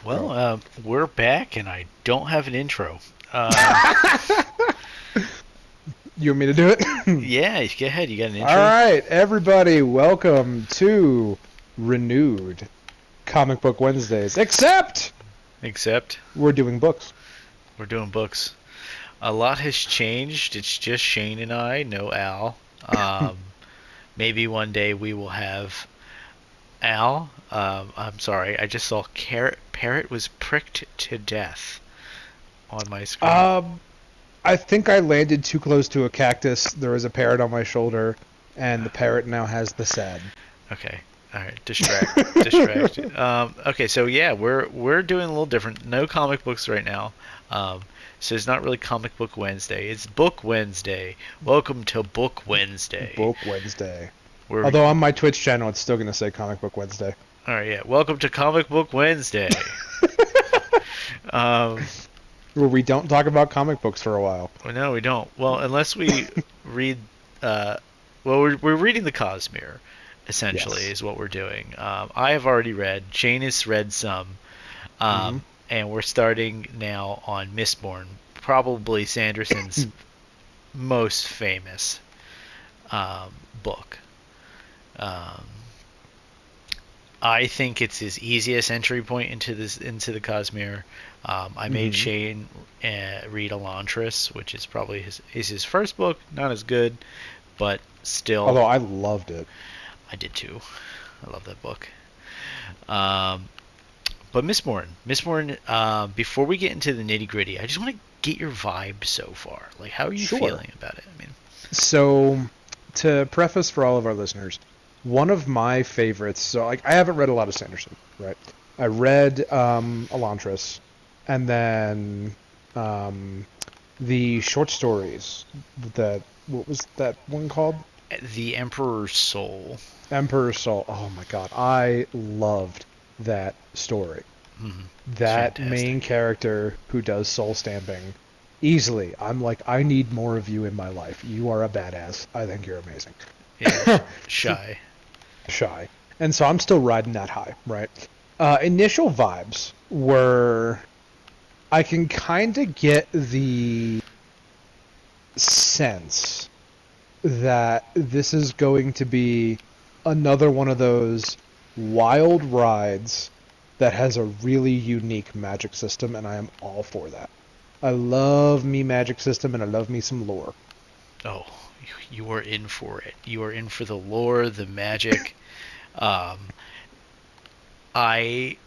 Well, Go. we're back, and I don't have an intro. You want me to do it? Yeah, go ahead. You got an All intro? right, everybody, welcome to renewed Comic Book Wednesdays. Except Except we're doing books. we're doing books. A lot has changed. It's just Shane and I, no Al. Maybe one day we will have Al. I'm sorry, I just saw Parrot was pricked to death on my screen. Um, I think I landed too close to a cactus. There was a parrot on my shoulder, and the parrot now has the sad. Okay. All right. Distract. Okay. So yeah, we're doing a little different. No comic books right now. Um, so it's not really Comic Book Wednesday. It's Book Wednesday. Welcome to Book Wednesday. Book Wednesday. We're Although on my Twitch channel, it's still going to say Comic Book Wednesday. all right. Yeah. Welcome to Comic Book Wednesday. Um, Where we don't talk about comic books for a while. well, no, we don't. Well, unless we read. Uh, well, we're reading the Cosmere. Essentially, Yes. is what we're doing. I have already read. Jane has read some. Mm-hmm. And we're starting now on Mistborn, probably Sanderson's most famous book. Um, I think it's his easiest entry point into the Cosmere. I made Mm-hmm. Shane read Elantris, which is probably his first book. Not as good, but still, Although I loved it. I did too. I love that book. Um, But Mistborn. Before we get into the nitty gritty, I just want to get your vibe so far. Like, how are you Sure. feeling about it? I mean, So, to preface for all of our listeners, one of my favorites. So, like, I haven't read a lot of Sanderson, right? I read Elantris, and then um, the short stories. That what was that one called? the Emperor's Soul. Emperor's Soul. Oh my God, I loved that story. It's That fantastic. main character who does soul stamping easily. I'm like, I need more of you in my life. You are a badass. I think you're amazing. Yeah, shy. Shy. And so I'm still riding that high, right? Initial vibes were I can kind of get the sense that this is going to be another one of those wild rides that has a really unique magic system, and I am all for that. I love me magic system, and I love me some lore. Oh, you are in for it. You are in for the lore, the magic. Um, I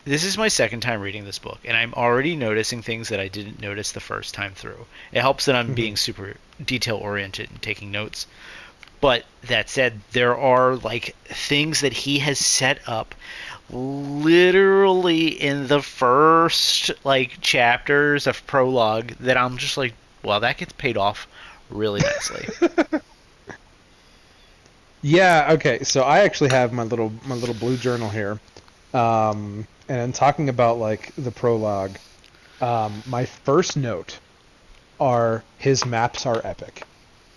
This is my second time reading this book, and I'm already noticing things that I didn't notice the first time through. It helps that I'm Mm-hmm. being super detail oriented and taking notes. But that said, there are like things that he has set up literally in the first like chapters of prologue that I'm just like, well, that gets paid off really nicely. Yeah, okay. So I actually have my little blue journal here. And in talking about like the prologue, my first note are his maps are epic.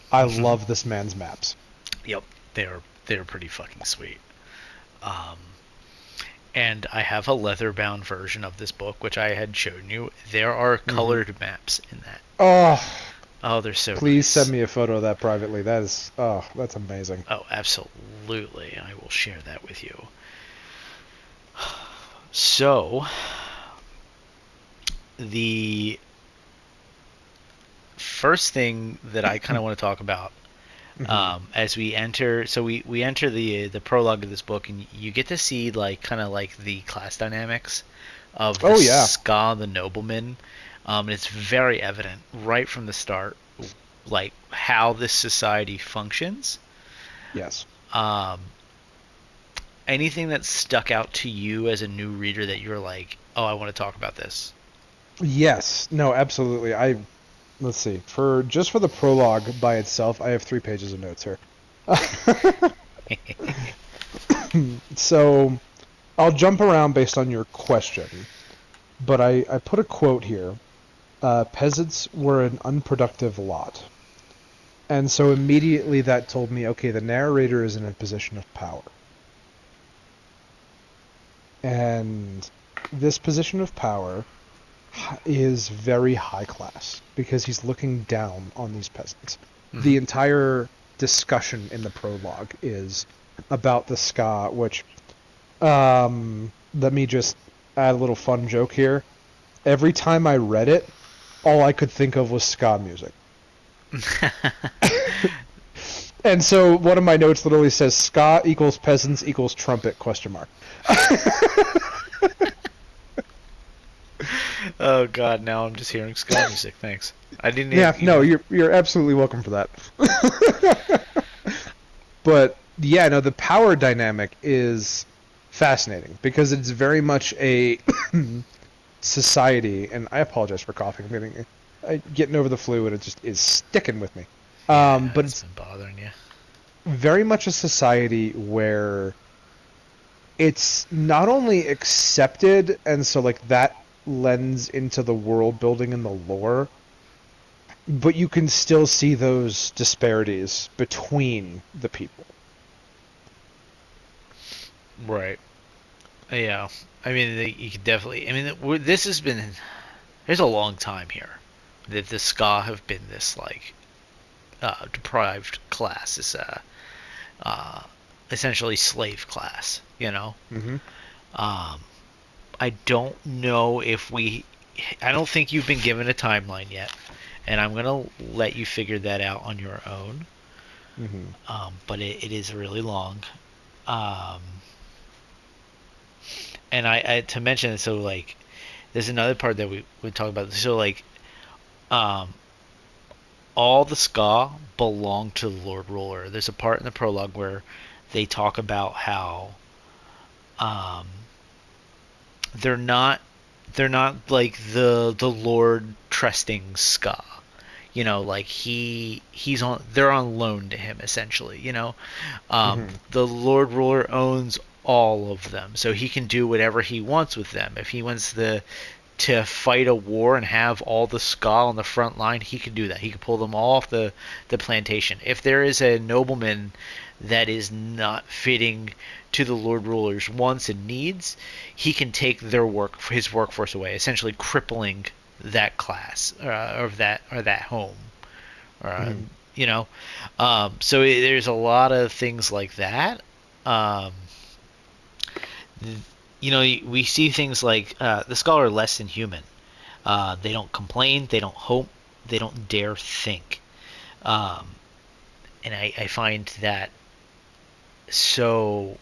I love this man's maps. Yep, they're pretty fucking sweet. Um, and I have a leather bound version of this book, which I had shown you. There are Hmm. colored maps in that. Oh, Oh, they're so please send nice. me a photo of that privately. That is, oh, that's amazing. Oh, absolutely. I will share that with you. So, the first thing that I kind of want to talk about Hmm. as we enter, so we enter the prologue of this book, and you get to see like kind of like the class dynamics of the Oh yeah, ska, the nobleman. And it's very evident right from the start, like how this society functions. yes, Um, Anything that stuck out to you as a new reader that you're like, oh, I want to talk about this? yes. No, absolutely. Let's see. For the prologue by itself, I have 3 pages of notes here. So I'll jump around based on your question, but I put a quote here. Peasants were an unproductive lot. And so immediately that told me, okay, the narrator is in a position of power. And this position of power is very high class because he's looking down on these peasants. Hmm. The entire discussion in the prologue is about the ska, which let me just add a little fun joke here. Every time I read it, all I could think of was ska music. And so one of my notes literally says ska equals peasants equals trumpet question mark. Oh God, now I'm just hearing ska music. Thanks. I didn't Yeah, no, even. you're absolutely welcome for that. But yeah, no, the power dynamic is fascinating because it's very much a society, and I apologize for coughing. Getting over the flu, and it just is sticking with me. Yeah, But it's it's been bothering you. very much a society where it's not only accepted, and so like that lends into the world building and the lore, but you can still see those disparities between the people. Right. Yeah. I mean, you could definitely. I mean, this has been. There's a long time here that the ska have been this like deprived class, this uh, essentially slave class. You know. Mm-hmm. Um, I don't know if we. I don't think you've been given a timeline yet, and I'm gonna let you figure that out on your own. Mm-hmm. But it is really long. Um, and I to mention it, so like there's another part that we would talk about. So like um, all the ska belong to the Lord Ruler. There's a part in the prologue where they talk about how um, they're not they're not like the Lord trusting ska. You know, like he's on they're on loan to him essentially. You know, Mm-hmm. the Lord Ruler owns all of them, so he can do whatever he wants with them. If he wants to fight a war and have all the ska on the front line, he could do that. He could pull them all off the plantation. If there is a nobleman that is not fitting to the Lord Ruler's wants and needs, he can take his workforce away, essentially crippling that class or that home. Uh, Mm-hmm. you know, so there's a lot of things like that. Um, you know, we see things like the scholar are less than human. They don't complain. They don't hope. They don't dare think. Um, and I find that so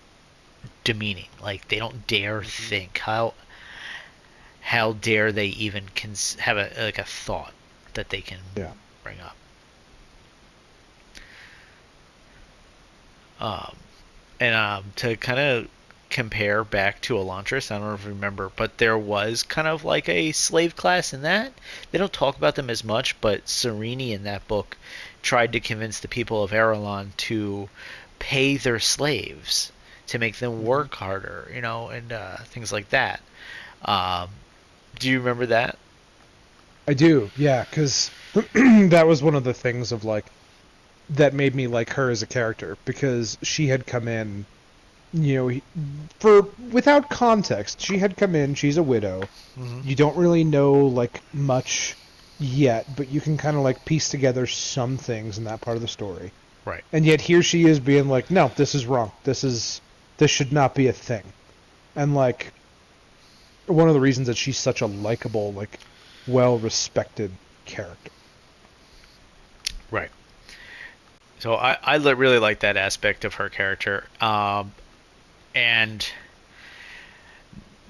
demeaning. Like they don't dare Mm-hmm. think. How dare they even have a thought that they can Yeah. bring up? Um, and to kind of compare back to Elantris, I don't know if you remember, but there was kind of like a slave class in that. They don't talk about them as much, but Sereni in that book tried to convince the people of Erelon to pay their slaves to make them Mm-hmm. work harder, and things like that. Um, do you remember that? I do, yeah, because that was one of the things of like that made me like her as a character because she had come in, for without context, she had come in. She's a widow. Mm-hmm. You don't really know like much yet, but you can kind of like piece together some things in that part of the story. Right. And yet here she is being like, "No, this is wrong. This should not be a thing." And like one of the reasons that she's such a likable, like well-respected character. Right. So I really like that aspect of her character. And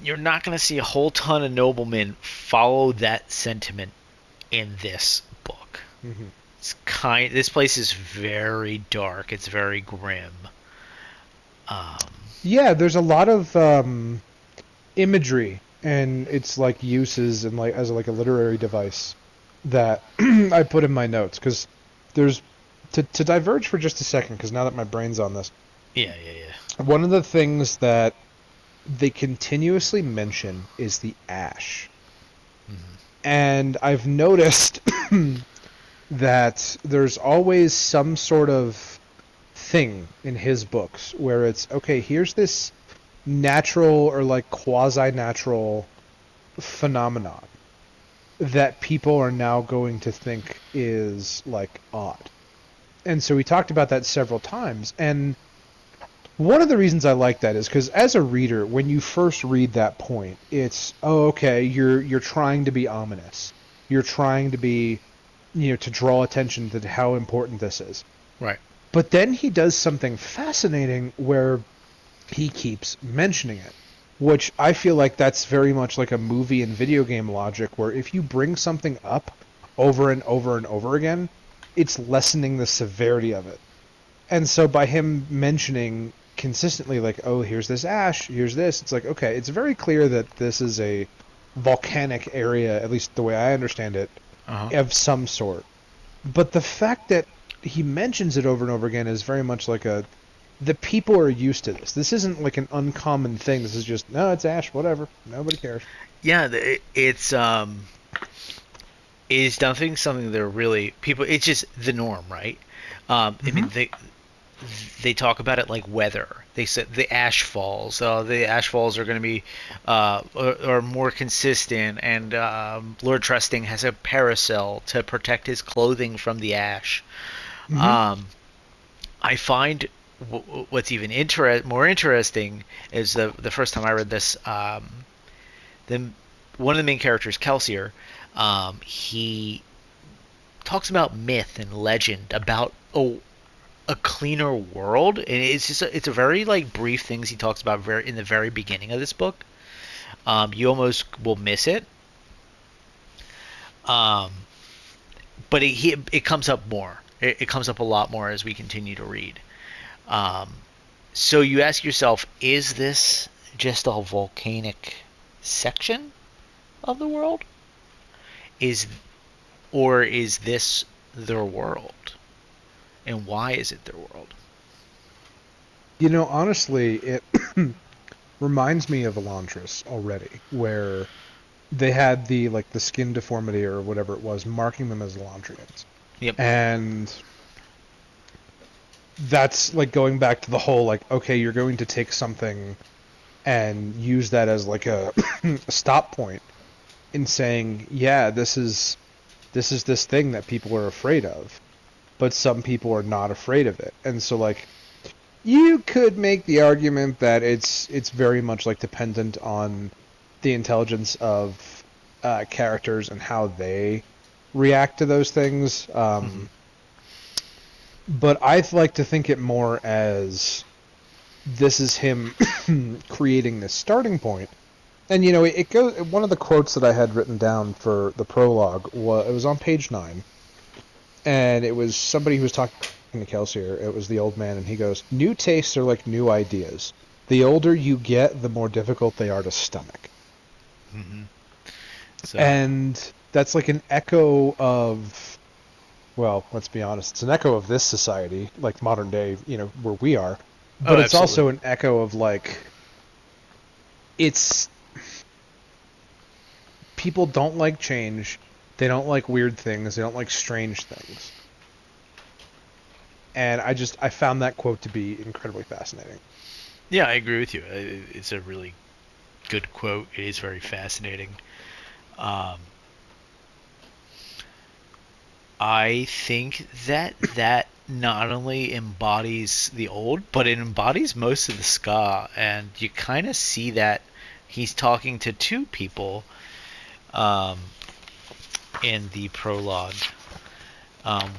you're not going to see a whole ton of noblemen follow that sentiment in this book. Hmm. This place is very dark. It's very grim. Um, Yeah, there's a lot of imagery and its like uses and like as like a literary device that I put in my notes because there's to diverge for just a second because now that my brain's on this, yeah, yeah, yeah. one of the things that they continuously mention is the ash. Mm-hmm. And I've noticed that there's always some sort of thing in his books where it's okay, here's this natural or like quasi natural phenomenon that people are now going to think is like odd. And so we talked about that several times. And one of the reasons I like that is because as a reader, when you first read that point, it's oh okay, you're trying to be ominous. You're trying to be to draw attention to how important this is. Right. But then he does something fascinating where he keeps mentioning it, which I feel like that's very much like a movie and video game logic where if you bring something up over and over and over again, it's lessening the severity of it. And so by him mentioning consistently like, oh, here's this ash, here's this, it's like, okay, it's very clear that this is a volcanic area, at least the way I understand it, Uh-huh. of some sort. But the fact that he mentions it over and over again is very much like a the people are used to this. This isn't like an uncommon thing. This is just no, it's ash, whatever. Nobody cares. Yeah, it's nothing something they're really people. It's just the norm, right? I Mm-hmm. mean, they talk about it like weather. They said the ash falls. The ash falls are going to be are more consistent, and Lord Trusting has a parasol to protect his clothing from the ash. Mm-hmm. Um, I find what's even more interesting is the first time I read this. The One of the main characters, Kelsier, he talks about myth and legend about a cleaner world, and it's a very like brief things he talks about very in the very beginning of this book. You almost will miss it, um, but it comes up more. It comes up a lot more as we continue to read. Um, so you ask yourself, is this just a volcanic section of the world? Is or is this their world? And why is it their world? Honestly, it reminds me of Elantris already, where they had the skin deformity or whatever it was, marking them as Elantrians. Yep. And that's like going back to the whole like, okay, you're going to take something and use that as like a, a stop point in saying, yeah, this is this thing that people are afraid of, but some people are not afraid of it. And so like you could make the argument that it's very much like dependent on the intelligence of characters and how they react to those things. Mm-hmm. But I like to think it more as this is him creating this starting point. And it goes. One of the quotes that I had written down for the prologue was it was on page 9, and it was somebody who was talking to Kelsier. It was the old man, and he goes, "New tastes are like new ideas. The older you get, the more difficult they are to stomach." Mm-hmm. So, And that's like an echo of, well, let's be honest, it's an echo of this society, like modern day, where we are. oh, But it's absolutely. also an echo of like it's people don't like change. They don't like weird things. They don't like strange things. And I found that quote to be incredibly fascinating. Yeah, I agree with you. It's a really good quote. It is very fascinating. Um, I think that not only embodies the old, but it embodies most of the ska, and you kind of see that he's talking to two people um, in the prologue.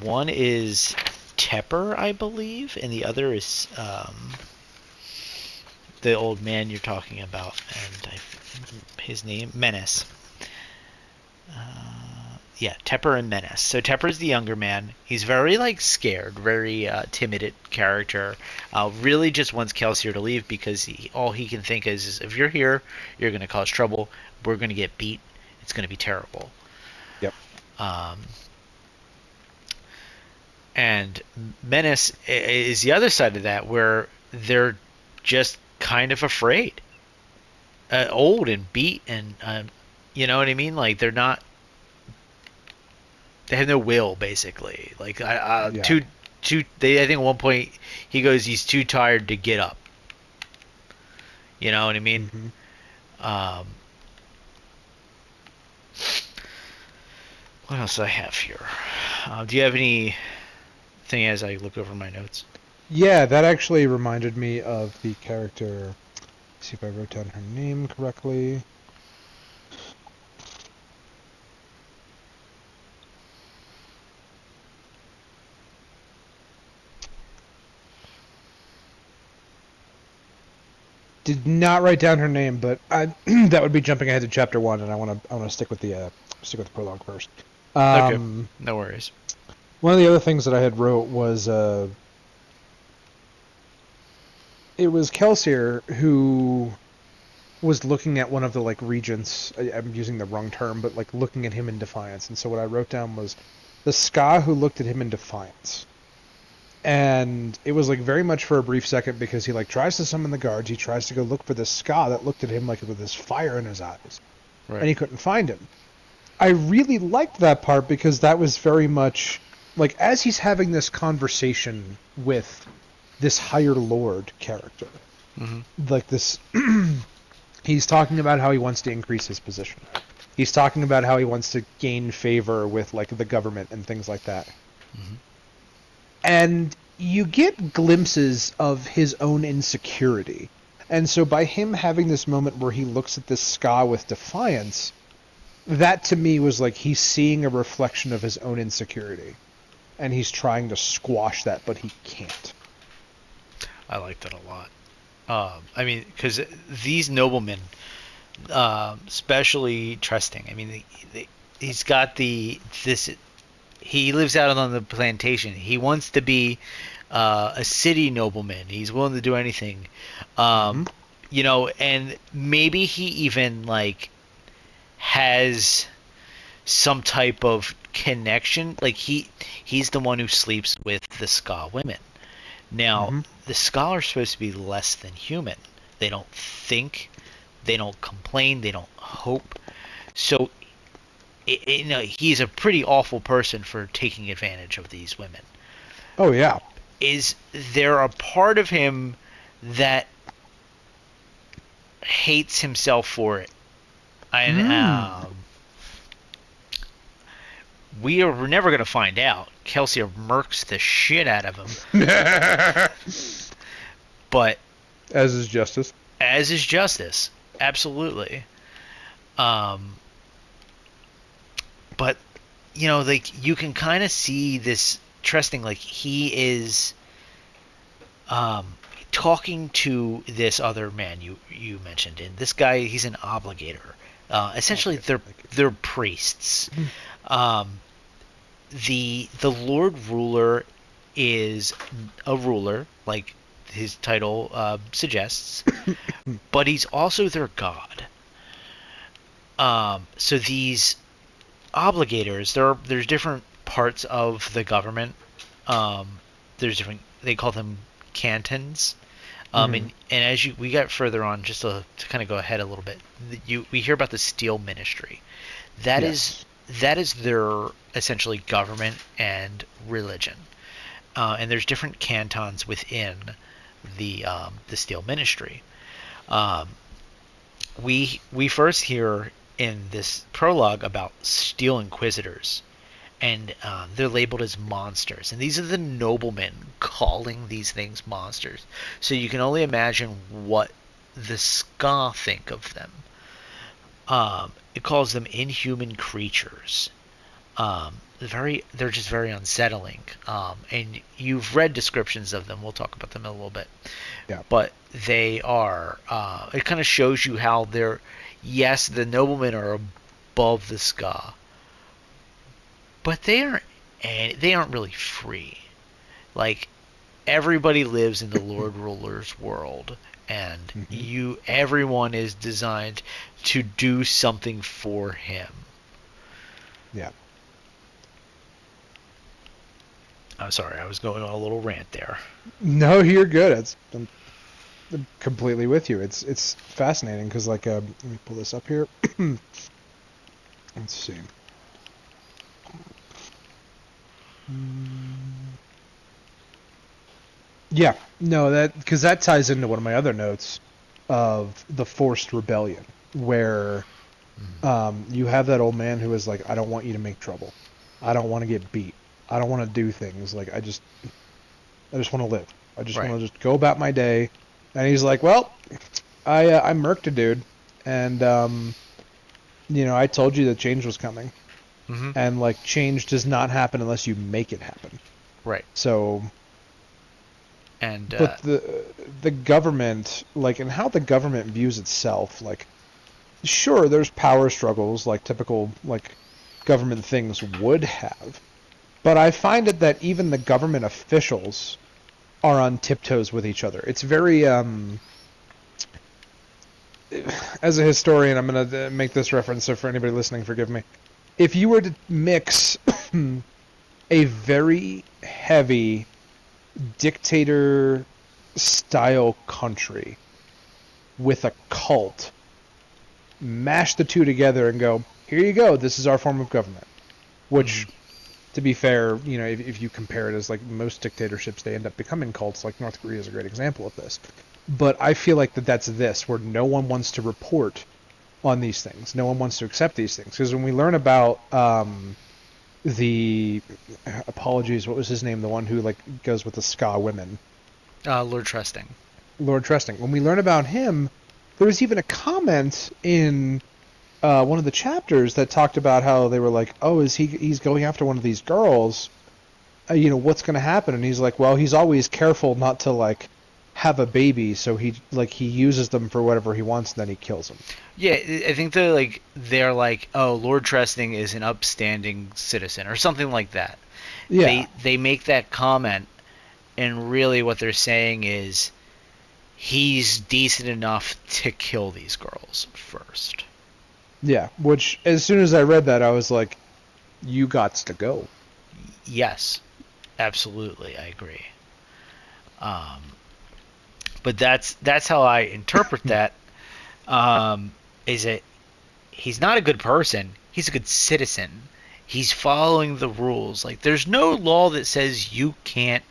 One is Tepper, I believe, and the other is the old man you're talking about, and his name Menace. Yeah, Tepper and Menace. So Tepper's the younger man. He's very like scared, very timid character. Really just wants Kelsier to leave because all he can think is if you're here, you're going to cause trouble. We're going to get beat. It's going to be terrible. Yep. Um, and Menace is the other side of that, where they're just kind of afraid, old and beat, and you know what I mean. Like they have no will, basically. Like Yeah. too. They I think at one point he goes he's too tired to get up. You know what I mean? Hmm. Um, What else do I have here? Do you have anything as I look over my notes? Yeah, that actually reminded me of the character. See if I wrote down her name correctly. Did not write down her name, but that would be jumping ahead to chapter one, and I want to stick with the prologue first. Okay, Um, no worries. One of the other things that I had wrote was it was Kelsier who was looking at one of the like regents. I'm using the wrong term, but like looking at him in defiance. And so what I wrote down was the Ska who looked at him in defiance. And it was like very much for a brief second because he like tries to summon the guards. He tries to go look for this Ska that looked at him like with this fire in his eyes, Right. and he couldn't find him. I really liked that part because that was very much like as he's having this conversation with this higher lord character, Mm-hmm. like this he's talking about how he wants to increase his position. He's talking about how he wants to gain favor with like the government and things like that. Mm-hmm. And you get glimpses of his own insecurity. And so by him having this moment where he looks at this Ska with defiance, that to me was like he's seeing a reflection of his own insecurity. And he's trying to squash that, but he can't. I like that a lot. I mean, because these noblemen, especially trusting. I mean, he's got the this. He lives out on the plantation. He wants to be a city nobleman. He's willing to do anything. Mm-hmm. Um, and maybe he even like has some type of connection. Like he's the one who sleeps with the Ska women. Now, Mm-hmm. the Ska are supposed to be less than human. They don't think, they don't complain, they don't hope. So, he's a pretty awful person for taking advantage of these women. Oh yeah. Is there a part of him that hates himself for it? And Mm. we are never going to find out. Kelsey murks the shit out of him, but As is justice. as is justice, absolutely. Um, but like you can kind of see this trusting, like he is um, talking to this other man you mentioned, and this guy he's an obligator. Essentially, Obligator. they're Thank you. they're priests. Um, the Lord Ruler is a ruler, like his title suggests, but he's also their god. So these obligators, there's different parts of the government. Um, there's different. They call them cantons. Mm-hmm. And as we got further on, just to kind of go ahead a little bit, we hear about the Steel Ministry. That is Yes. that is their essentially government and religion. And there's different cantons within the Steel Ministry. Um, we first hear in this prologue about Steel Inquisitors, and they're labeled as monsters. And these are the noblemen calling these things monsters. So you can only imagine what the Ska think of them. It calls them inhuman creatures. They're just very unsettling. And you've read descriptions of them. We'll talk about them in a little bit. Yeah. But they are. It kind of shows you how they're. Yes, the noblemen are above the Ska, but they aren't really free. Like everybody lives in the Lord Ruler's world, and Mm-hmm. everyone is designed to do something for him. Yeah. I'm sorry, I was going on a little rant there. No, you're good. I'm completely with you. It's fascinating because like let me pull this up here. Let's see. Mm, yeah, no, that because that ties into one of my other notes of the forced rebellion, where Mm-hmm. You have that old man who is like, I don't want you to make trouble. I don't want to get beat. I don't want to do things. Like I just want to live. I just Right. want to just go about my day. And he's like, well, I murked a dude, and I told you that change was coming, Mm-hmm. and like change does not happen unless you make it happen. Right. So, And but the government, like, and how the government views itself, like, sure, there's power struggles, like typical like government things would have, but I find it that even the government officials are on tiptoes with each other. It's very as a historian, I'm going to make this reference, so for anybody listening, forgive me. If you were to mix a very heavy dictator style country with a cult, mash the two together and go, here you go, this is our form of government. mm-hmm. Which, to be fair, if you compare it as like most dictatorships, they end up becoming cults. Like North Korea is a great example of this. But I feel like that's this, where no one wants to report on these things. No one wants to accept these things because when we learn about the apologies, what was his name? The one who like goes with the ska women, Lord Trusting. Lord Trusting. When we learn about him, there was even a comment in one of the chapters that talked about how they were like, "Oh, he's going after one of these girls? What's going to happen?" And he's like, "Well, he's always careful not to like have a baby, so he uses them for whatever he wants, and then he kills them." Yeah, I think they're like, oh, Lord Trusting is an upstanding citizen or something like that. Yeah, They make that comment, and really what they're saying is he's decent enough to kill these girls first. yeah. Which as soon as I read that, I was like, "You gots to go." Yes, absolutely, I agree. Um, but that's how I interpret that. Um, is that he's not a good person. He's a good citizen. He's following the rules. Like there's no law that says you can't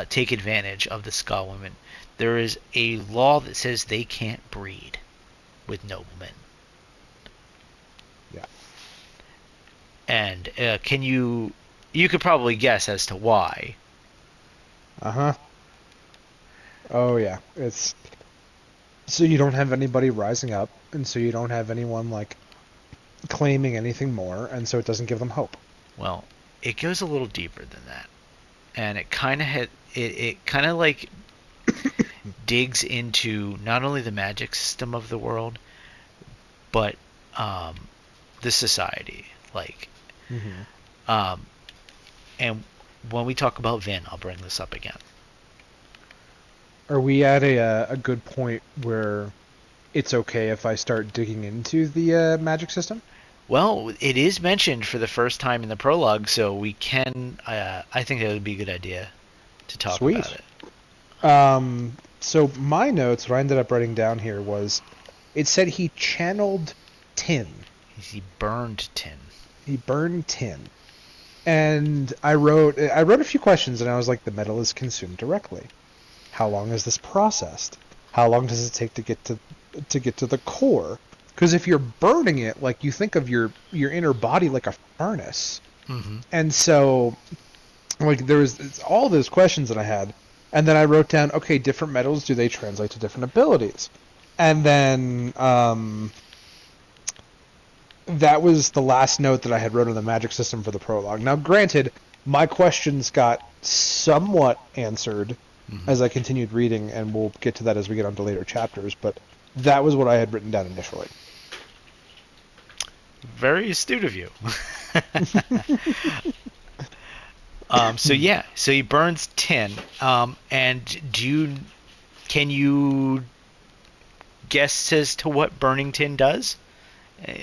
take advantage of the Ska women. There is a law that says they can't breed with noblemen. Yeah. And can you could probably guess as to why. Uh huh. Oh yeah. It's so you don't have anybody rising up, and so you don't have anyone like claiming anything more, and so it doesn't give them hope. Well, it goes a little deeper than that, and it kind of it kind of like digs into not only the magic system of the world, but um, the society. Like, Mm-hmm. um, and when we talk about Vin, I'll bring this up again. Are we at a good point where it's okay if I start digging into the magic system? Well, it is mentioned for the first time in the prologue, so we can. I think that would be a good idea to talk about Sweet. it. So my notes, what I ended up writing down here was it said he channeled tin. He burned tin. He burned tin. And I wrote a few questions and I was like, the metal is consumed directly. How long is this processed? How long does it take to get to the core? Because if you're burning it, like you think of your inner body like a furnace. Mm-hmm. And so like it's all those questions that I had, and then I wrote down, okay, different metals, do they translate to different abilities? And then that was the last note that I had wrote on the magic system for the prologue. Now, granted, my questions got somewhat answered Mm-hmm. as I continued reading, and we'll get to that as we get on to later chapters. But that was what I had written down initially. Very astute of you. So yeah, so he burns tin. And can you guess as to what burning tin does? Uh,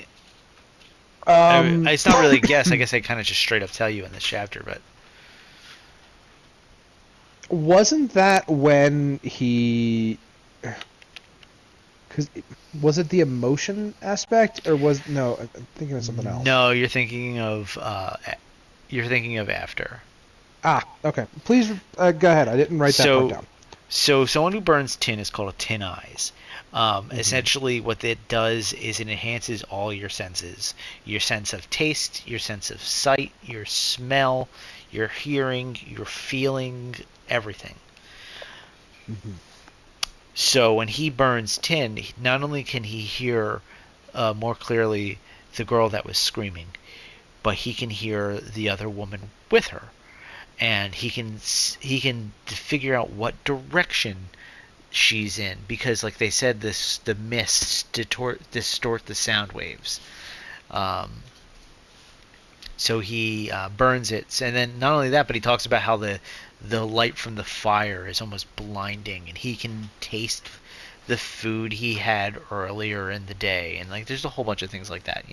um, It's not really a guess. I guess I kind of just straight up tell you in this chapter, but wasn't that when he? Because was it the emotion aspect, or was no? I'm thinking of something else. no, you're thinking of after. Ah, okay. Please go ahead. I didn't write that part So down. so someone who burns tin is called a tin eyes. Mm-hmm. Essentially, what it does is it enhances all your senses: your sense of taste, your sense of sight, your smell, your hearing, your feeling, everything. Mm-hmm. So when he burns tin, not only can he hear more clearly the girl that was screaming, but he can hear the other woman with her, and he can figure out what direction she's in, because like they said, this the mists distort the sound waves. Um, so he burns it, and then not only that, but he talks about how the light from the fire is almost blinding, and he can taste the food he had earlier in the day, and like there's a whole bunch of things like that,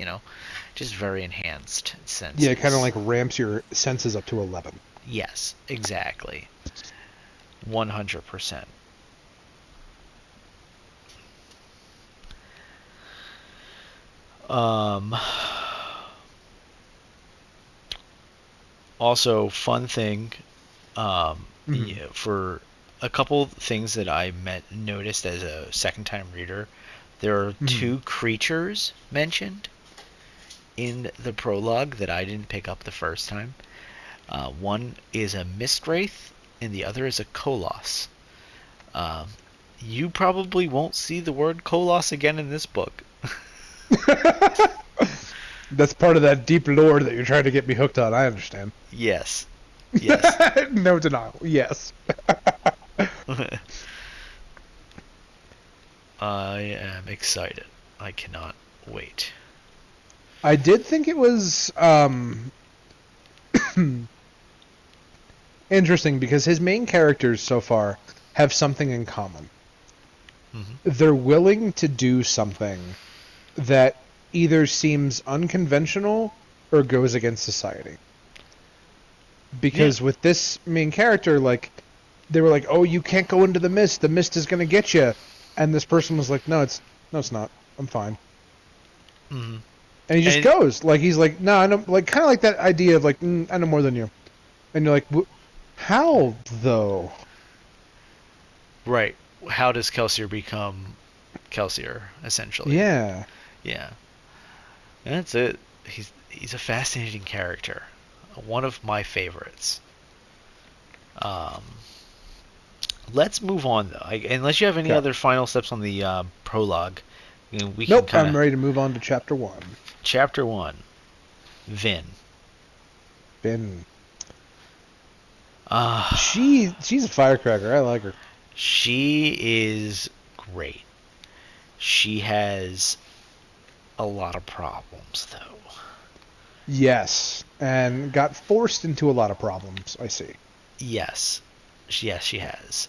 just very enhanced Yeah, it kind of senses. like ramps your senses up to 11. Yes, exactly. 100%. Um, Also, fun thing, Mm-hmm. for a couple things that I noticed as a second time reader, there are Mm-hmm. two creatures mentioned in the prologue that I didn't pick up the first time. One is a mist wraith, and the other is a koloss. Um, you probably won't see the word koloss again in this book. That's part of that deep lore that you're trying to get me hooked on. I understand. Yes, yes. No denial. Yes. I am excited. I cannot wait. I did think it was interesting because his main characters so far have something in common. Mm-hmm. They're willing to do something that either seems unconventional or goes against society. Yeah. Because with this main character, like, they were like, "Oh, you can't go into the mist. The mist is going to get you." And this person was like, no, it's not. I'm fine." Mm-hmm. And he just And goes like he's like, "No, I know." Like kind of like that idea of like, "I know more than you." And you're like, "How though?" right, how does Kelsier become Kelsier? Essentially, Yeah. yeah. And that's it. He's a fascinating character, one of my favorites. Um, let's move on though. Unless you have any Okay. other final steps on the prologue, we can Nope. kind I'm of ready to move on to chapter one. chapter one. Vin. Ben. Uh, She's a firecracker. I like her. she is great. She has a lot of problems though. Yes, and got forced into a lot of problems. I see. Yes, yes, she has.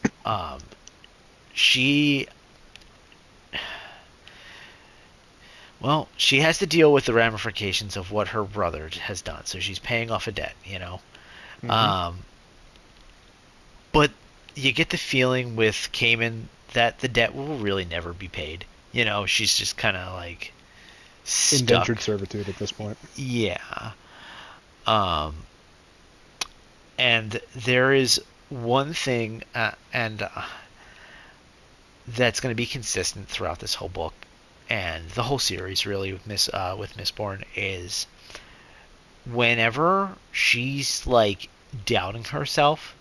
She she has to deal with the ramifications of what her brother has done. So she's paying off a debt. Mm-hmm. Um, but you get the feeling with Cayman that the debt will really never be paid. She's just kind of like Indentured stuck. servitude at this point. Yeah. Um, and there is one thing, and that's going to be consistent throughout this whole book and the whole series, really, with Mistborn, is whenever she's like doubting herself,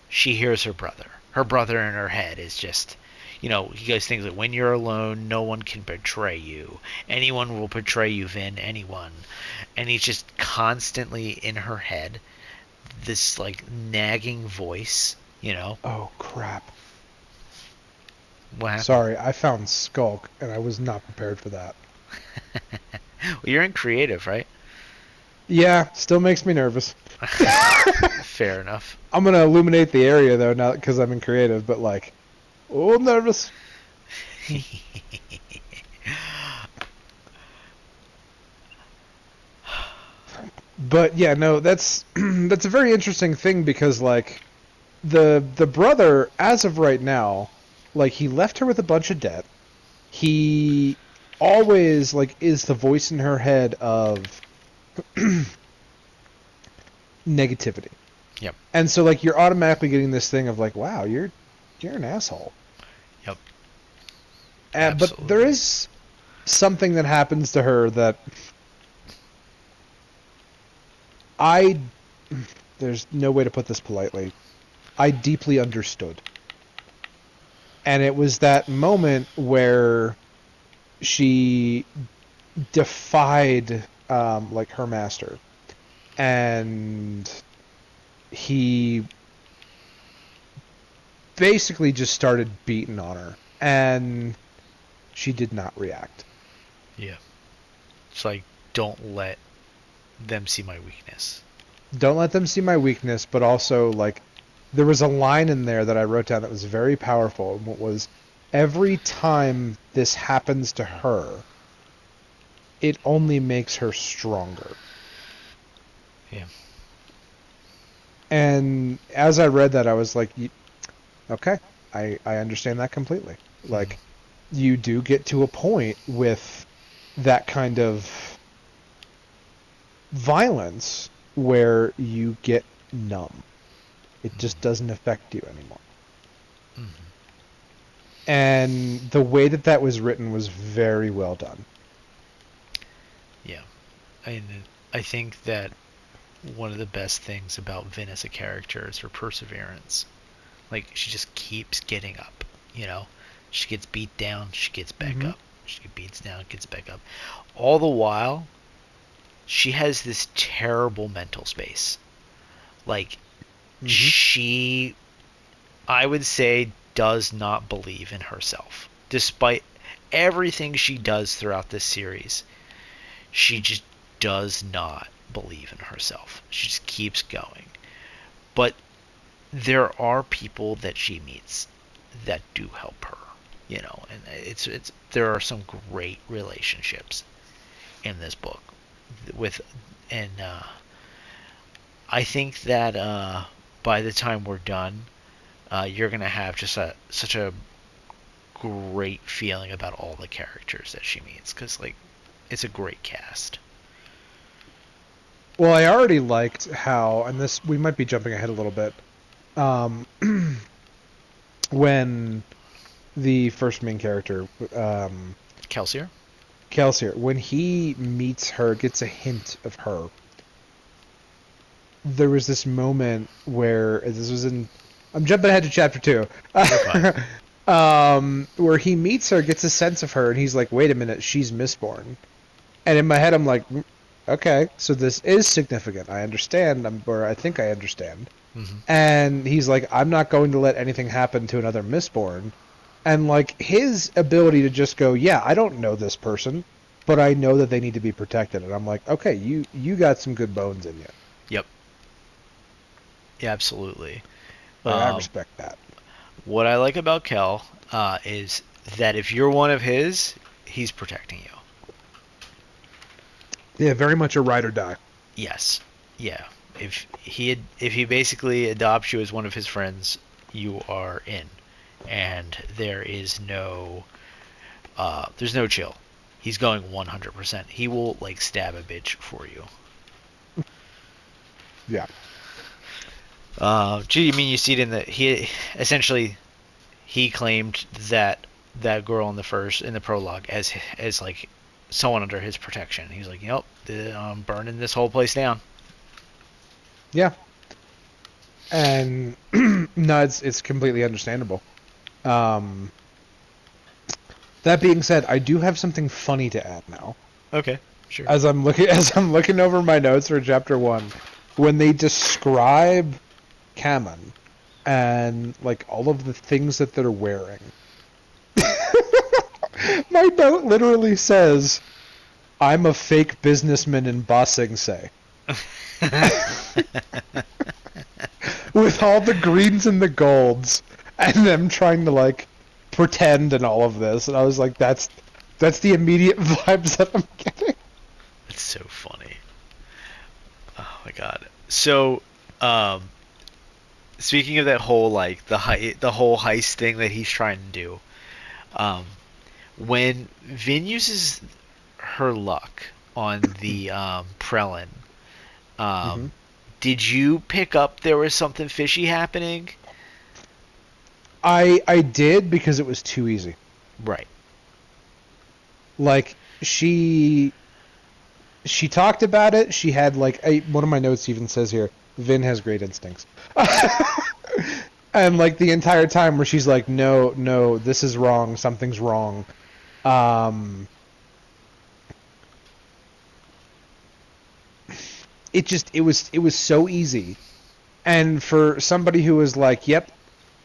she hears her brother. Her brother in her head is just, he goes things like, "When you're alone, no one can betray you. Anyone will betray you, Vin. Anyone." And he's just constantly in her head, this like nagging voice. Oh crap! What happened? Sorry, I found Skulk, and I was not prepared for that. Well, you're in creative, right? Yeah, still makes me nervous. Fair enough. I'm gonna illuminate the area though, not because I'm in creative, but like, oh, I'm nervous. But yeah, no, that's that's a very interesting thing because like the brother, as of right now, like he left her with a bunch of debt. He always like is the voice in her head of negativity. Yep. And so like you're automatically getting this thing of like, wow, you're an asshole. Yep. But there Absolutely. is something that happens to her that I there's no way to put this politely. I deeply understood. And it was that moment where she defied like her master, and he basically just started beating on her, and she did not react. Yeah. It's like, don't let them see my weakness. Don't let them see my weakness, but also like there was a line in there that I wrote down that was very powerful, and what was every time this happens to her, it only makes her stronger. Yeah. And as I read that, I was like, okay, I understand that completely. Mhm. Like, you do get to a point with that kind of violence where you get numb. It just doesn't affect you anymore. Mhm. And the way that that was written was very well done. Yeah. And I think that one of the best things about Vin as a character is her perseverance. Like, she just keeps getting up, you know? She gets beat down, she gets back Mm-hmm. up. She beats down, gets back up. All the while, she has this terrible mental space. Like, Mm-hmm. she, I would say, does not believe in herself. Despite everything she does throughout this series, she just does not believe in herself. She just keeps going. But there are people that she meets that do help her, and it's there are some great relationships in this book with and I think that by the time we're done, you're gonna have just such a great feeling about all the characters that she meets because like it's a great cast. Well, I already liked how, and this we might be jumping ahead a little bit. Um, when the first main character, Kelsier. Kelsier, when he meets her, gets a hint of her, there was this moment where this was in. I'm jumping ahead to chapter two. You're fine. Where he meets her, gets a sense of her, and he's like, "Wait a minute, she's Mistborn." And in my head, I'm like, "Okay, so this is significant. I understand, or I think I understand." Hmm. And he's like, "I'm not going to let anything happen to another Mistborn." And like his ability to just go, "Yeah, I don't know this person, but I know that they need to be protected." And I'm like, "Okay, you got some good bones in you. Yep. Yeah, absolutely. Like I Um, respect that." what I like about Kel is that if you're one of his, he's protecting you. Yeah, very much a ride or die. Yes. Yeah. If he basically adopts you as one of his friends, you are in, and there's no chill. He's going 100%. He will like stab a bitch for you. Yeah. Gee, you mean you see it in the he essentially he claimed that girl in the prologue as like someone under his protection. He was like, "Yep, I'm burning this whole place down." Yeah. And no, it's completely understandable. Um, that being said, I do have something funny to add now. Okay, sure. As I'm looking over my notes for chapter one, when they describe Kamen and like all of the things that they're wearing, my note literally says, "I'm a fake businessman in Ba Sing Se," with all the greens and the golds, and them trying to like pretend and all of this. And I was like, that's the immediate vibes that I'm getting. That's so funny. Oh my god. So, um, speaking of that whole like the whole heist thing that he's trying to do, um, when Vin uses her luck on the Prelin, Hmm. um, did you pick up there was something fishy happening? I did because it was too easy. Right. Like she talked about it. She had like one of my notes even says here, Vin has great instincts. And like the entire time where she's like, no, no, this is wrong, something's wrong. Um, it was so easy. And for somebody who was like, yep,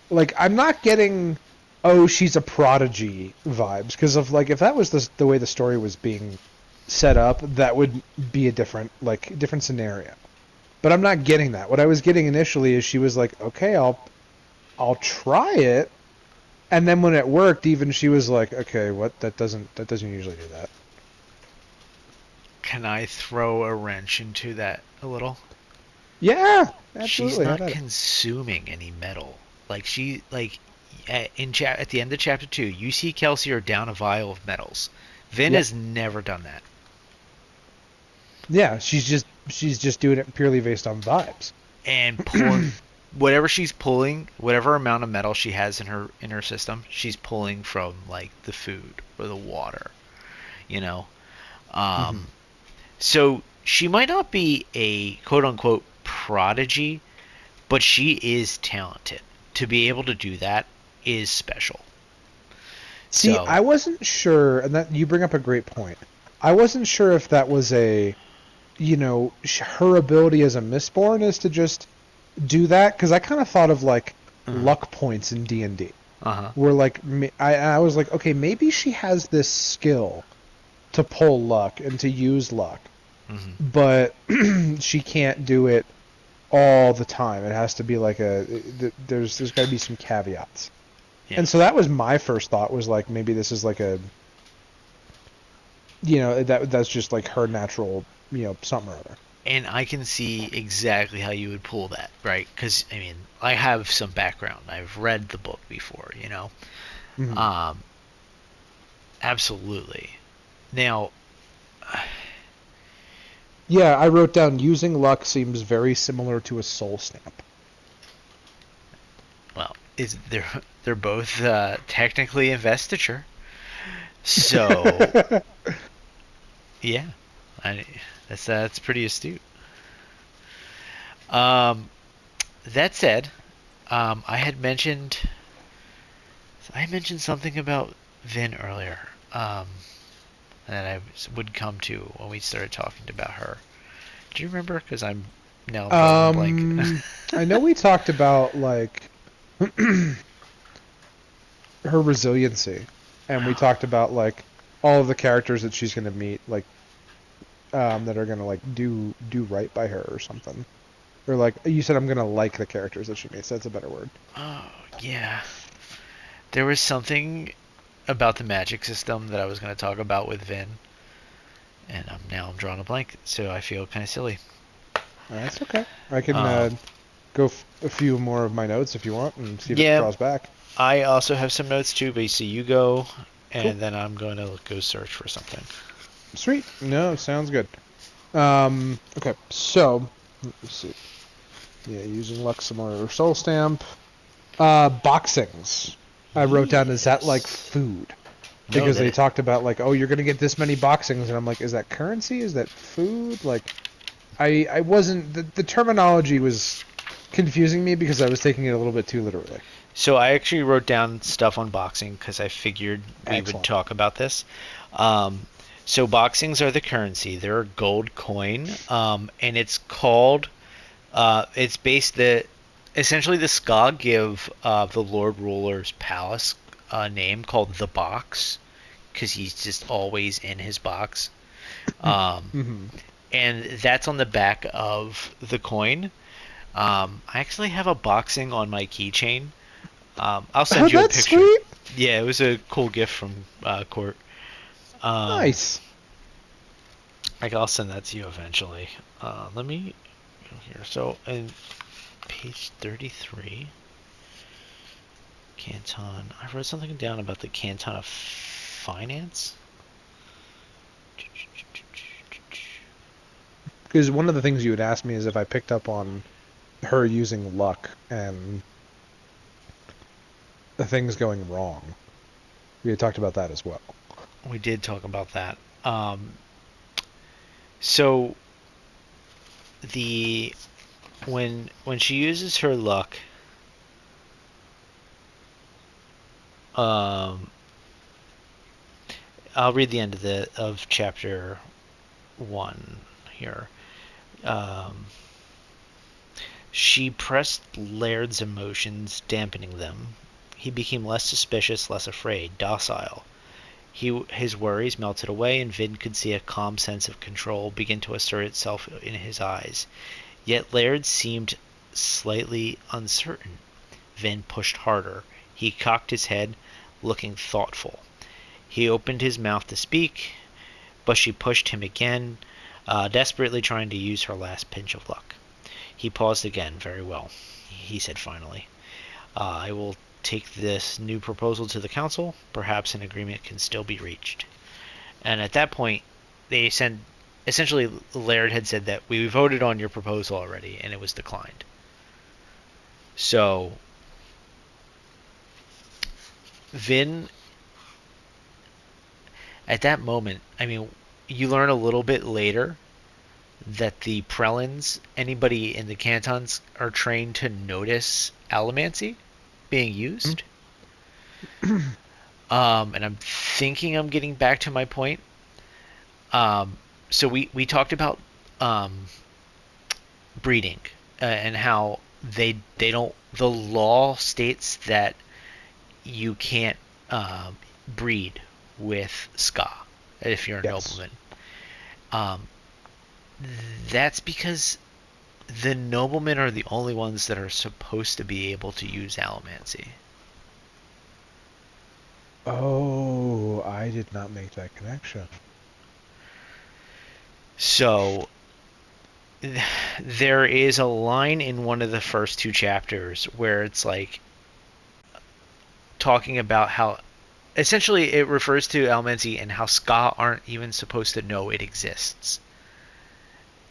like I'm not getting, oh, she's a prodigy vibes, because of like if that was the way the story was being set up, that would be a different scenario. But I'm not getting that. What I was getting initially is she was like, okay, I'll try it, and then when it worked, even she was like, okay, what that doesn't usually do that. Can I throw a wrench into that a little? Yeah, She's absolutely. Have not at it. consuming any metal. At the end of chapter 2, you see Kelsier down a vial of metals. Vin Yep. has never done that. Yeah, she's just doing it purely based on vibes. And pulling whatever she's pulling, whatever amount of metal she has in her system, she's pulling from like the food or the water, you know. Hmm. Um, so she might not be a quote unquote prodigy, but she is talented. To be able to do that is special. See, So, I wasn't sure, and that you bring up a great point. I wasn't sure if that was her ability as a Mistborn is to just do that, because I kind of thought of like uh luck points in D&D, huh. where like I was like, okay, maybe she has this skill to pull luck and to use luck, Hmm. but she can't do it all the time. It has to be like there's got to be some caveats. Yeah. And so that was my first thought, was like maybe this is like a that's just like her natural, something or other. And I can see exactly how you would pull that, right? Because I mean, I have some background. I've read the book before, you know. Hmm. Um, Absolutely. Now, Yeah, I wrote down using luck seems very similar to a soul stamp. well, is they're both technically investiture. So yeah, I, that's pretty astute. Um, that said, I mentioned something about Vin earlier. That I would come to when we started talking about her. Do you remember? Because I'm drawing a blank. I know we talked about like her resiliency, and we talked about like all of the characters that she's going to meet, like that are going to like do right by her or something. Or like you said, I'm going to like the characters that she meets. That's a better word. Oh yeah, there was something about the magic system that I was going to talk about with Vin, and now I'm drawing a blank, so I feel kind of silly. That's okay. I can Um, go a few more of my notes if you want and see if it yeah, draws back. I also have some notes too, but you see, you go, Cool. and then I'm going to go search for something. Sweet. No, sounds good. Okay, so let me see. Yeah, using luck similar or soul stamp. Boxings. I wrote down, is that like Yes. food? No, Because that they talked about like, oh, you're gonna get this many boxings, and I'm like, is that currency? Is that food? Like, I wasn't the terminology was confusing me because I was taking it a little bit too literally. So I actually wrote down stuff on boxing because I figured we would Excellent. talk about this. Um, so boxings are the currency. They're a gold coin, and it's called. It's based the essentially the Skog give the Lord Ruler's palace a name called the Box because he's just always in his box. Um, Mm-hmm. and that's on the back of the coin. I actually have a boxing on my keychain. I'll Oh, send you a that's picture. sweet. Yeah, it was a cool gift from Court. Um, Nice. I'll send that to you eventually. Let me go here. So, in page 33, Canton. I wrote something down about the Canton of Finance. Because one of the things you would ask me is if I picked up on her using luck and the things going wrong. We had talked about that as well. We did talk about that. So the when she uses her luck, um, I'll read the end of chapter 1 here. Um, she pressed Laird's emotions, dampening them. He became less suspicious, less afraid, docile. His worries melted away, and Vin could see a calm sense of control begin to assert itself in his eyes. Yet Laird seemed slightly uncertain. Vin pushed harder. He cocked his head, looking thoughtful. He opened his mouth to speak, but she pushed him again, desperately trying to use her last pinch of luck. He paused again. Very well, he said finally. I will take this new proposal to the council. Perhaps an agreement can still be reached. And at that point, they sent. Essentially, Laird had said that we voted on your proposal already, and it was declined. So Vin, at that moment, I mean, you learn a little bit later that the Prelins, anybody in the cantons, are trained to notice allomancy being used. And I'm thinking I'm getting back to my point. Um, so we talked about um, breeding and how they don't. The law states that you can't breed with ska if you're a Yes. nobleman. Um, that's because the noblemen are the only ones that are supposed to be able to use allomancy. Oh, I did not make that connection. So there is a line in one of the first two chapters where it's like talking about how essentially it refers to allomancy and how ska aren't even supposed to know it exists.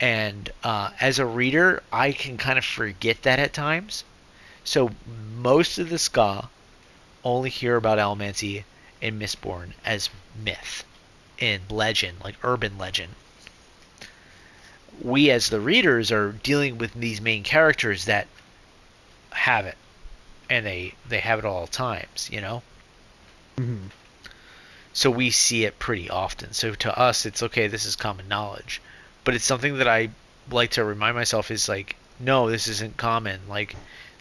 And as a reader, I can kind of forget that at times. So most of the ska only hear about allomancy in Mistborn as myth, in legend, like urban legend. We as the readers are dealing with these main characters that have it, and they have it all times, you know. Hmm. So we see it pretty often. So to us, it's okay. This is common knowledge, but it's something that I like to remind myself is like, no, this isn't common. Like,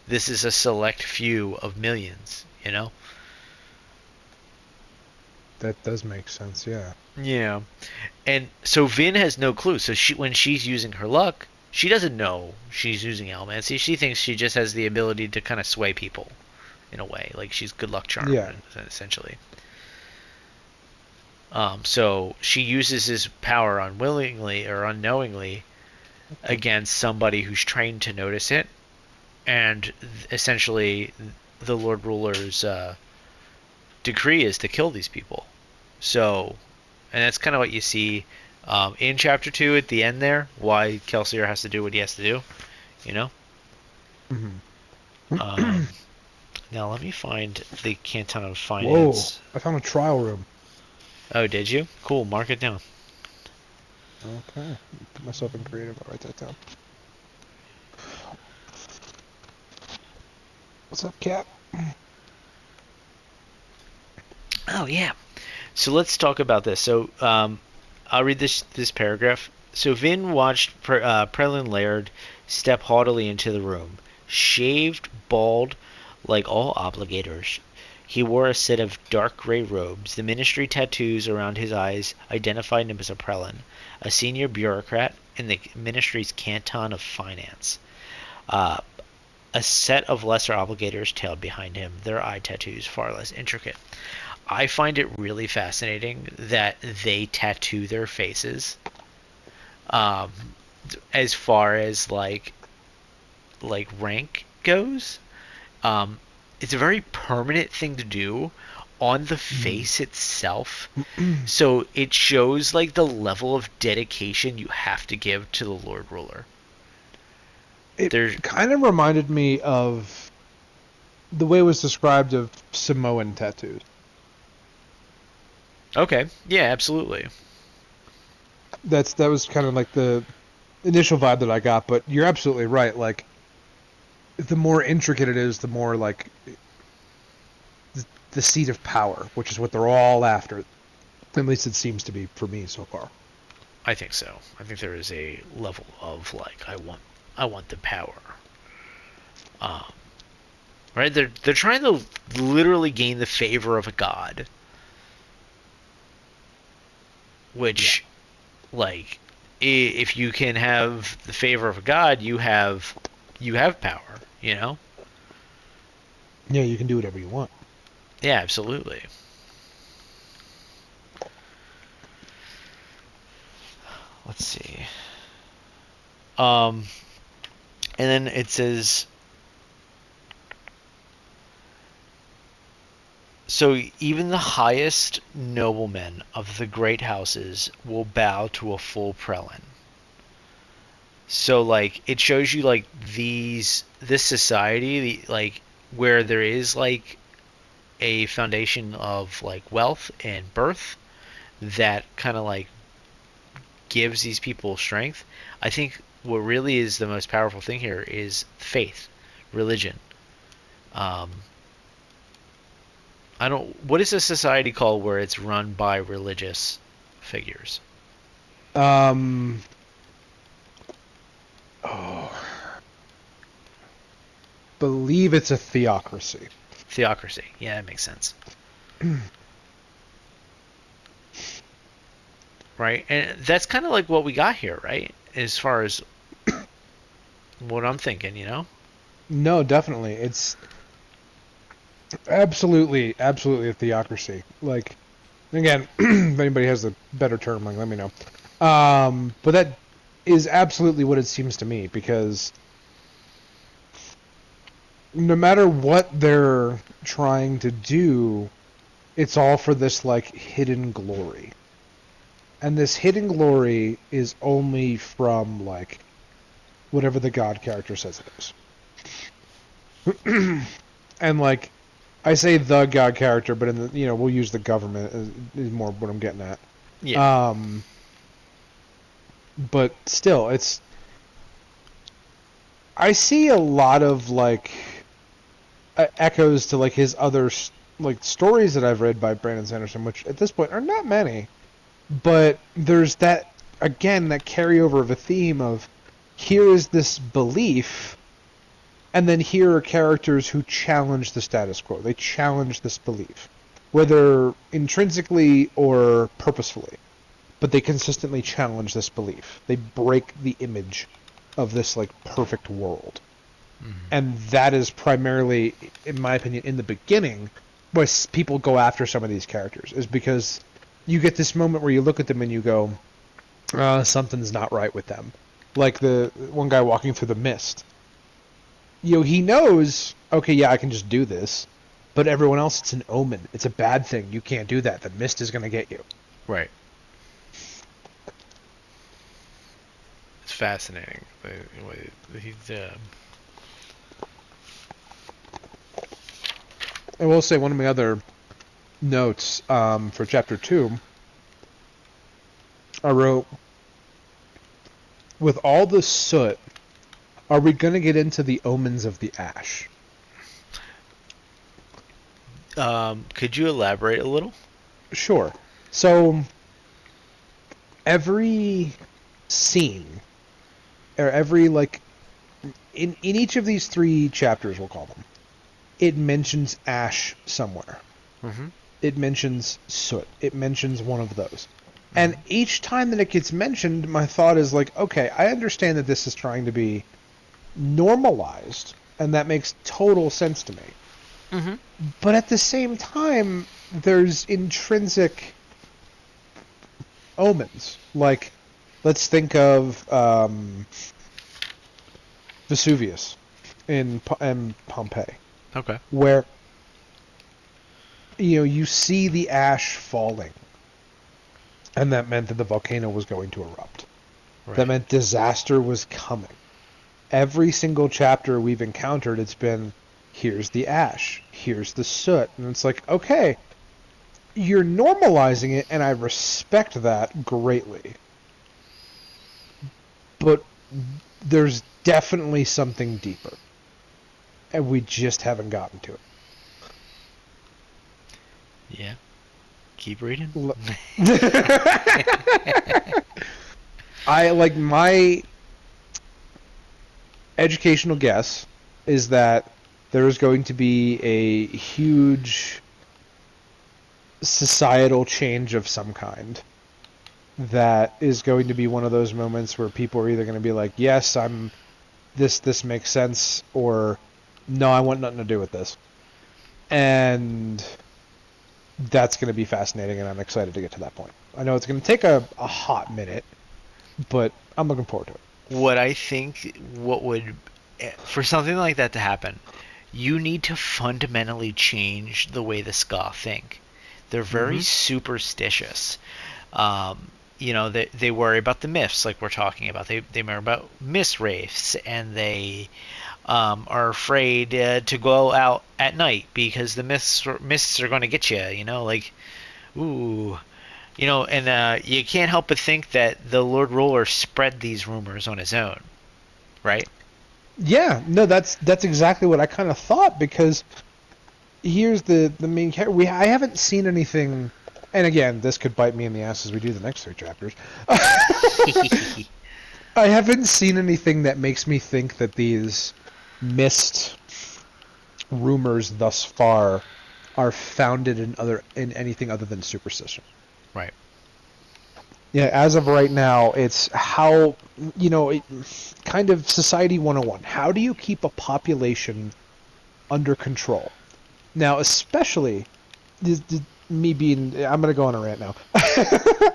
this is a select few of millions, you know. That does make sense, yeah. Yeah. And so Vin has no clue. So when she's using her luck, she doesn't know she's using allomancy. She thinks she just has the ability to kind of sway people in a way, like she's good luck charm, Yeah. essentially. So she uses his power unwillingly or unknowingly Okay. against somebody who's trained to notice it, and essentially the Lord Ruler's decree is to kill these people. So, and that's kind of what you see in chapter 2 at the end there, why Kelsier has to do what he has to do, you know? Hmm. Um, Now let me find the Canton of Whoa, Finance. I found a trial room. Oh, did you? Cool, mark it down. Okay. Put myself in creative. I'll write that down. What's up, Cat? Oh, yeah. So let's talk about this. So I'll read this paragraph. So Vin watched Prelin Laird step haughtily into the room, shaved, bald, like all obligators. He wore a set of dark gray robes. The ministry tattoos around his eyes identified him as a Prelin, a senior bureaucrat in the ministry's canton of finance. Uh, a set of lesser obligators tailed behind him, their eye tattoos far less intricate. I find it really fascinating that they tattoo their faces. Um, as far as like rank goes, um, it's a very permanent thing to do on the Mhm. face itself. So it shows like the level of dedication you have to give to the Lord Ruler. It There's kind of reminded me of the way it was described of Samoan tattoos. Okay. Yeah, absolutely. That was kind of like the initial vibe that I got. But you're absolutely right. Like the more intricate it is, the more like the seat of power, which is what they're all after. At least it seems to be for me so far. I think so. I think there is a level of like I want the power. Um, right? They're trying to literally gain the favor of a god, Yeah. which like if you can have the favor of a god, you have power, you know? Yeah, you can do whatever you want. Yeah, absolutely. Let's see. Um and then it says so even the highest noblemen of the great houses will bow to a full prelate. So like it shows you like this society like where there is like a foundation of like wealth and birth that kind of like gives these people strength. I think what really is the most powerful thing here is faith, religion. Um, I don't. What is a society called where it's run by religious figures? Um. Oh, believe it's a theocracy. Theocracy. Yeah, that makes sense, right? And that's kind of like what we got here, right? As far as what I'm thinking, you know? No, definitely. It's absolutely a theocracy. Like, again, if anybody has a better term, like, let me know. But that is absolutely what it seems to me because no matter what they're trying to do, it's all for this like hidden glory. And this hidden glory is only from like whatever the god character says it is. And like I say the god character, but in the we'll use the government is more what I'm getting at. Yeah. Um, but still, it's I see a lot of like echoes to like his other like stories that I've read by Brandon Sanderson, which at this point are not many. But there's that again that carryover of a theme of here is this belief, and then here are characters who challenge the status quo. They challenge this belief, whether intrinsically or purposefully, but they consistently challenge this belief. They break the image of this like perfect world. Mm-hmm. And that is primarily, in my opinion, in the beginning, why people go after some of these characters, is because you get this moment where you look at them and you go, something's not right with them. Like the one guy walking through the mist. He knows, okay, yeah, I can just do this, but everyone else, it's an omen. It's a bad thing. You can't do that. The mist is going to get you. Right. It's fascinating. He's I will say one of my other notes for chapter 2, I wrote, with all the soot, are we going to get into the omens of the ash? could you elaborate a little? Sure. So every scene, or every like in each of these three chapters, we'll call them, it mentions ash somewhere. Mm-hmm. It mentions soot. It mentions one of those. And Mm-hmm. each time that it gets mentioned, my thought is like, okay, I understand that this is trying to be normalized, and that makes total sense to me. Mm-hmm. But at the same time, there's intrinsic omens. Like, let's think of Vesuvius in Pompeii, Okay. where you see the ash falling, and that meant that the volcano was going to erupt. That Right. meant disaster was coming. Every single chapter we've encountered, it's been here's the ash, here's the soot, and it's like okay, you're normalizing it, and I respect that greatly. But there's definitely something deeper, and we just haven't gotten to Yeah. Keep reading. it. I like my educational guess is that there is going to be a huge societal change of some kind that is going to be one of those moments where people are either going to be like, yes, I'm this makes sense, or no, I want nothing to do with this. And that's going to be fascinating, and I'm excited to get to that point. I know it's going to take a hot minute, but I'm looking forward to it. What I think, what would, for something like that to happen, you need to fundamentally change the way the ska think. They're very Mm-hmm. superstitious. They worry about the myths, like we're talking about. They worry about myth wraiths, and they are afraid to go out at night because the myths are going to get you. Like, ooh, and you can't help but think that the Lord Ruler spread these rumors on his own, right? Yeah, no, that's exactly what I kind of thought, because here's the main character. I haven't seen anything, and again, this could bite me in the ass as we do the next 3 chapters. I haven't seen anything that makes me think that these missed rumors thus far are founded in anything other than superstition. Right. Yeah, as of right now, it's how, kind of society 101. How do you keep a population under control? Now, especially me being, I'm going to go on a rant now.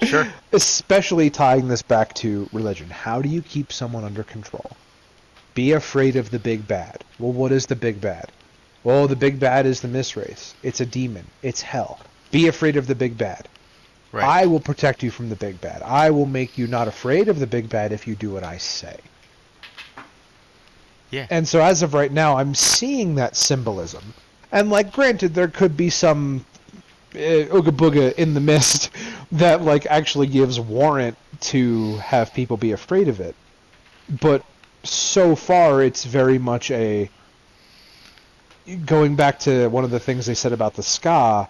Sure. Especially tying this back to religion. How do you keep someone under control? Be afraid of the big bad. Well, what is the big bad? Well, the big bad is the misrace. It's a demon. It's hell. Be afraid of the big bad. Right. I will protect you from the big bad. I will make you not afraid of the big bad if you do what I say. Yeah. And so as of right now, I'm seeing that symbolism. And like, granted, there could be some ooga booga in the mist that like actually gives warrant to have people be afraid of it. But so far, it's very much a, going back to one of the things they said about the ska.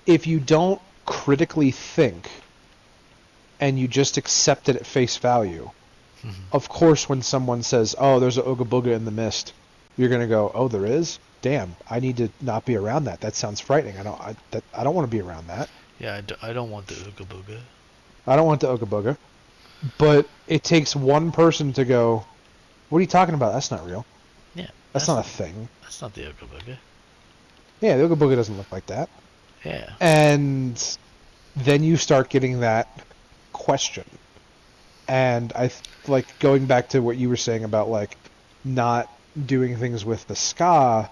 If you don't critically think and you just accept it at face value, Mm-hmm. of course, when someone says, "Oh, there's a ooga booga in the mist," you're gonna go, "Oh, there is. Damn, I need to not be around that. That sounds frightening. I don't want to be around that. Yeah, I don't want the Ooga Booga. I don't want the ooga booga." But it takes one person to go, "What are you talking about? That's not real. Yeah, That's not a thing. that's not the Ooga Booga. Yeah, the ooga booga doesn't look like that." Yeah. And then you start getting that question. And like going back to what you were saying about like not doing things with the ska,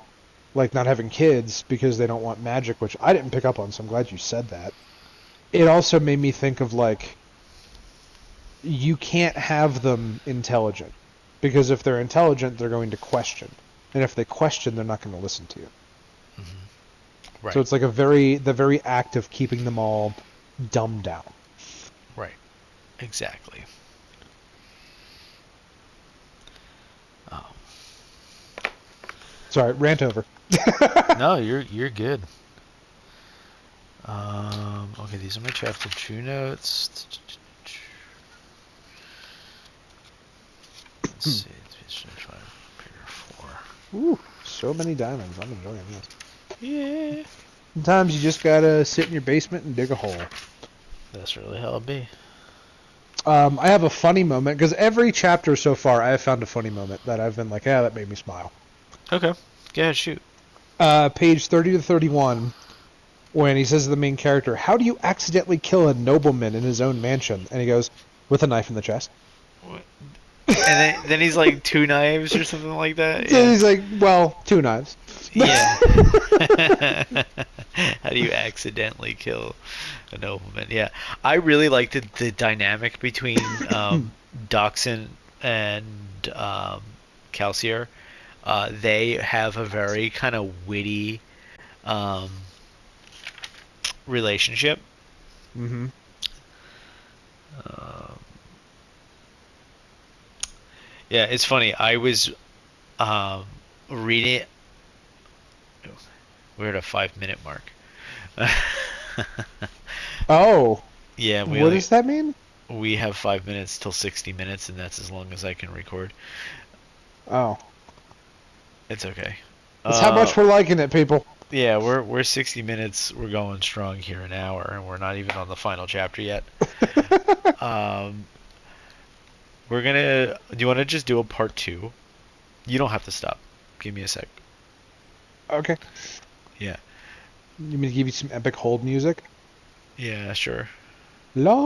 like not having kids because they don't want magic, which I didn't pick up on, so I'm glad you said that. It also made me think of like, you can't have them intelligent, because if they're intelligent, they're going to question, and if they question, they're not going to listen to you. Mm-hmm. So Right. it's like the very act of keeping them all dumbed down. Right. Exactly. Oh. Sorry, rant over. No, you're good. Okay, these are my chapter 2 notes. Let's see. Paragraph 4. Ooh, so many diamonds. I'm enjoying this. Yeah. Sometimes you just gotta sit in your basement and dig a hole. That's really how it be. I have a funny moment because every chapter so far, I have found a funny moment that I've been like, "Yeah, that made me smile." Okay. Go ahead, shoot. Page 30 to 31, when he says to the main character, "How do you accidentally kill a nobleman in his own mansion?" And he goes, "With a knife in the chest." And then he's like 2 knives or something like that. So Yeah. he's like, "Well, 2 knives." Yeah. How do you accidentally kill a nobleman? Yeah, I really liked the dynamic between Dachshund and Calcier. They have a very kind of witty relationship. Mm-hmm. Um, yeah, it's funny. I was um, reading. We're at a 5 minute mark. Oh, Yeah, what does that mean? we have 5 minutes till 60 minutes, and that's as long as I can record. Oh, It's okay. that's how Uh, much we're liking it, people. yeah, we're 60 minutes. We're going strong here, an hour, and we're not even on the final chapter yet. Um, we're gonna. Do you want to just do a part two? You don't have to stop. Give me a sec. Okay. Yeah. You mean to give you some epic hold music? Yeah, sure. Long.